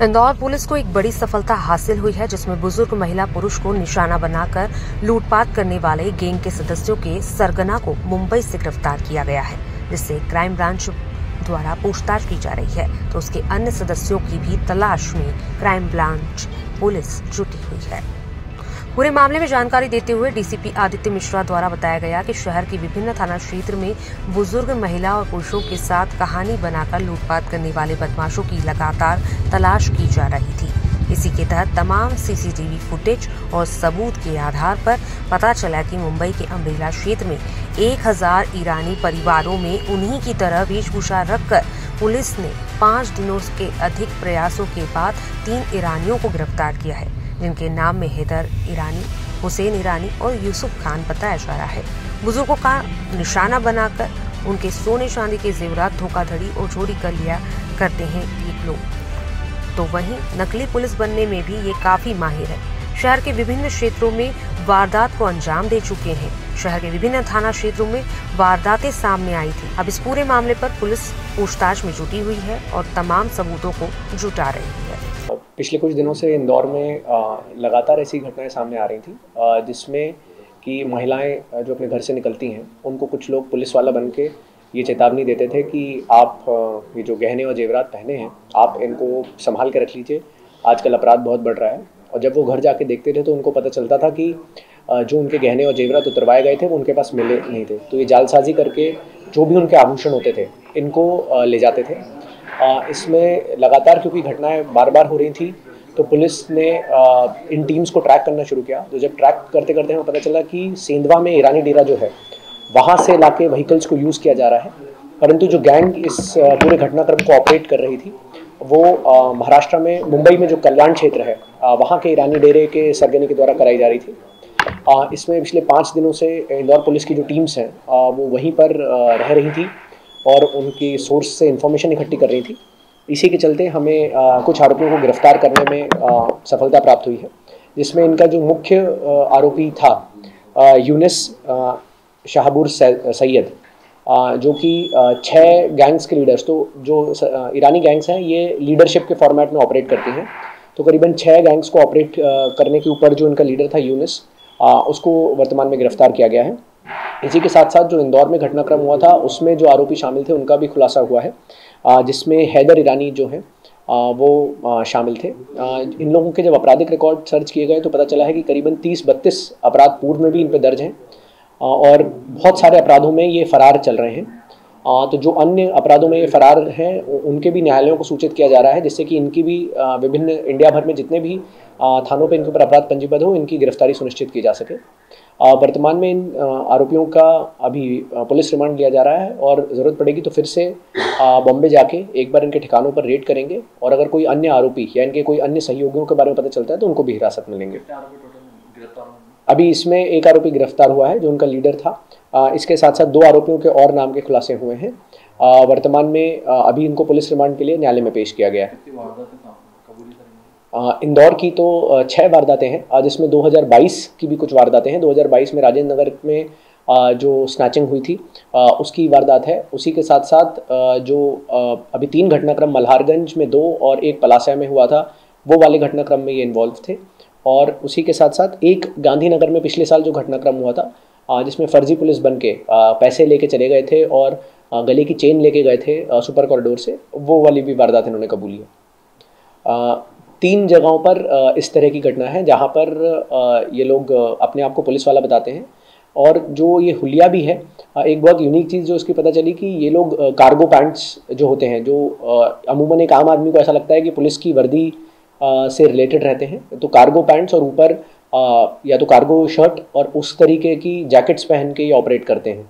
Indore police को एक बड़ी सफलता हासिल हुई है, जिसमें बुजुर्ग महिला पुरुष को निशाना बनाकर लूटपाट करने वाले गैंग के सदस्यों के सरगना को मुंबई से गिरफ्तार किया गया है, जिससे क्राइम ब्रांच द्वारा पूछताछ की जा रही है तो उसके अन्य सदस्यों की भी तलाश में क्राइम ब्रांच पुलिस जुटी हुई है। पूरे मामले में जानकारी देते हुए डीसीपी आदित्य मिश्रा द्वारा बताया गया कि शहर के विभिन्न थाना क्षेत्र में बुजुर्ग महिला और पुरुषों के साथ कहानी बनाकर लूटपाट करने वाले बदमाशों की लगातार तलाश की जा रही थी। इसी के तहत तमाम सीसीटीवी फुटेज और सबूत के आधार पर पता चला कि मुंबई के अम्ब्रेला क्षेत्र में 1000 ईरानी परिवारों में उन्हीं की तरह वेशभूषा रखकर पुलिस ने 5 दिनों के अधिक प्रयासों के बाद 3 ईरानियों को गिरफ्तार किया है, जिनके नाम में हैदर ईरानी, हुसैन ईरानी और यूसुफ खान बताया जा रहा है। बुजुर्गों का निशाना बनाकर उनके सोने चांदी के जेवरात धोखाधड़ी और चोरी कर लिया करते हैं ये लोग। तो वहीं नकली पुलिस बनने में भी ये काफी माहिर है। शहर के विभिन्न क्षेत्रों में वारदात को अंजाम दे चुके हैं। शहर के विभिन्न थाना क्षेत्रों में वारदातें सामने आई थी। अब इस पूरे मामले पर पुलिस पूछताछ में जुटी हुई है और तमाम सबूतों को जुटा रही है। पिछले कुछ दिनों से इंदौर में लगातार ऐसी घटनाएं सामने आ रही थी, जिसमें कि महिलाएं जो अपने घर से निकलती हैं उनको कुछ लोग पुलिस वाला बन के ये चेतावनी देते थे कि आप ये जो गहने और जेवरात पहने हैं आप इनको संभाल के रख लीजिए, आजकल अपराध बहुत बढ़ रहा है। और जब वो घर जाके देखते थे तो उनको पता चलता था कि जो उनके गहने और जेवरात उतरवाए गए थे वो उनके पास मिले नहीं थे। तो ये जालसाजी करके जो भी उनके आभूषण होते थे इनको ले जाते थे। इसमें लगातार क्योंकि घटनाएं बार बार हो रही थी तो पुलिस ने इन टीम्स को ट्रैक करना शुरू किया। तो जब ट्रैक करते करते हमें पता चला कि सेंधवा में ईरानी डेरा जो है वहाँ से लाके व्हीकल्स को यूज़ किया जा रहा है, परंतु जो गैंग इस पूरे घटनाक्रम को ऑपरेट कर रही थी वो महाराष्ट्र में मुंबई में जो कल्याण क्षेत्र है वहाँ के ईरानी डेरे के सरगने के द्वारा कराई जा रही थी। इसमें पिछले 5 दिनों से इंदौर पुलिस की जो टीम्स हैं वो वहीं पर रह रही थी और उनकी सोर्स से इंफॉर्मेशन इकट्ठी कर रही थी। इसी के चलते हमें कुछ आरोपियों को गिरफ्तार करने में सफलता प्राप्त हुई है, जिसमें इनका जो मुख्य आरोपी था यूनिस शाहबूर सैयद, जो कि 6 गैंग्स के लीडर्स, तो जो ईरानी गैंग्स हैं ये लीडरशिप के फॉर्मेट में ऑपरेट करती हैं। तो करीबन 6 गैंग्स को ऑपरेट करने के ऊपर जो इनका लीडर था यूनिस, उसको वर्तमान में गिरफ्तार किया गया है। इसी के साथ साथ जो इंदौर में घटनाक्रम हुआ था उसमें जो आरोपी शामिल थे उनका भी खुलासा हुआ है, जिसमें हैदर ईरानी जो हैं वो शामिल थे। इन लोगों के जब आपराधिक रिकॉर्ड सर्च किए गए तो पता चला है कि करीबन 30-32 अपराध पूर्व में भी इन पर दर्ज हैं और बहुत सारे अपराधों में ये फरार चल रहे हैं। तो जो अन्य अपराधों में ये फरार हैं उनके भी न्यायालयों को सूचित किया जा रहा है, जिससे कि इनकी भी विभिन्न इंडिया भर में जितने भी थानों पे इनके ऊपर अपराध पंजीबद्ध हो इनकी गिरफ्तारी सुनिश्चित की जा सके। वर्तमान में इन आरोपियों का अभी पुलिस रिमांड लिया जा रहा है और ज़रूरत पड़ेगी तो फिर से बॉम्बे जाके एक बार इनके ठिकानों पर रेड करेंगे और अगर कोई अन्य आरोपी या इनके कोई अन्य सहयोगियों के बारे में पता चलता है तो उनको भी हिरासत में लेंगे। अभी इसमें एक आरोपी गिरफ्तार हुआ है जो उनका लीडर था। इसके साथ साथ 2 आरोपियों के और नाम के खुलासे हुए हैं। वर्तमान में अभी इनको पुलिस रिमांड के लिए न्यायालय में पेश किया गया है। इंदौर की तो 6 वारदातें हैं, जिसमें 2022 की भी कुछ वारदातें हैं। 2022 में राजेंद्र नगर में जो स्नैचिंग हुई थी उसकी वारदात है। उसी के साथ साथ जो अभी 3 घटनाक्रम मल्हारगंज में 2 और 1 पलासा में हुआ था वो वाले घटनाक्रम में ये इन्वॉल्व थे। और उसी के साथ साथ एक गांधीनगर में पिछले साल जो घटनाक्रम हुआ था जिसमें फर्जी पुलिस बन के पैसे लेके चले गए थे और गले की चेन लेके गए थे सुपर कॉरिडोर से, वो वाली भी वारदात इन्होंने कबूली है। 3 जगहों पर इस तरह की घटना है जहां पर ये लोग अपने आप को पुलिस वाला बताते हैं। और जो ये हुलिया भी है, एक बहुत यूनिक चीज़ जो इसकी पता चली कि ये लोग कार्गो पैंट्स जो होते हैं, जो अमूमन एक आम आदमी को ऐसा लगता है कि पुलिस की वर्दी से रिलेटेड रहते हैं, तो कार्गो पैंट्स और ऊपर या तो कार्गो शर्ट और उस तरीके की जैकेट्स पहन के ये ऑपरेट करते हैं।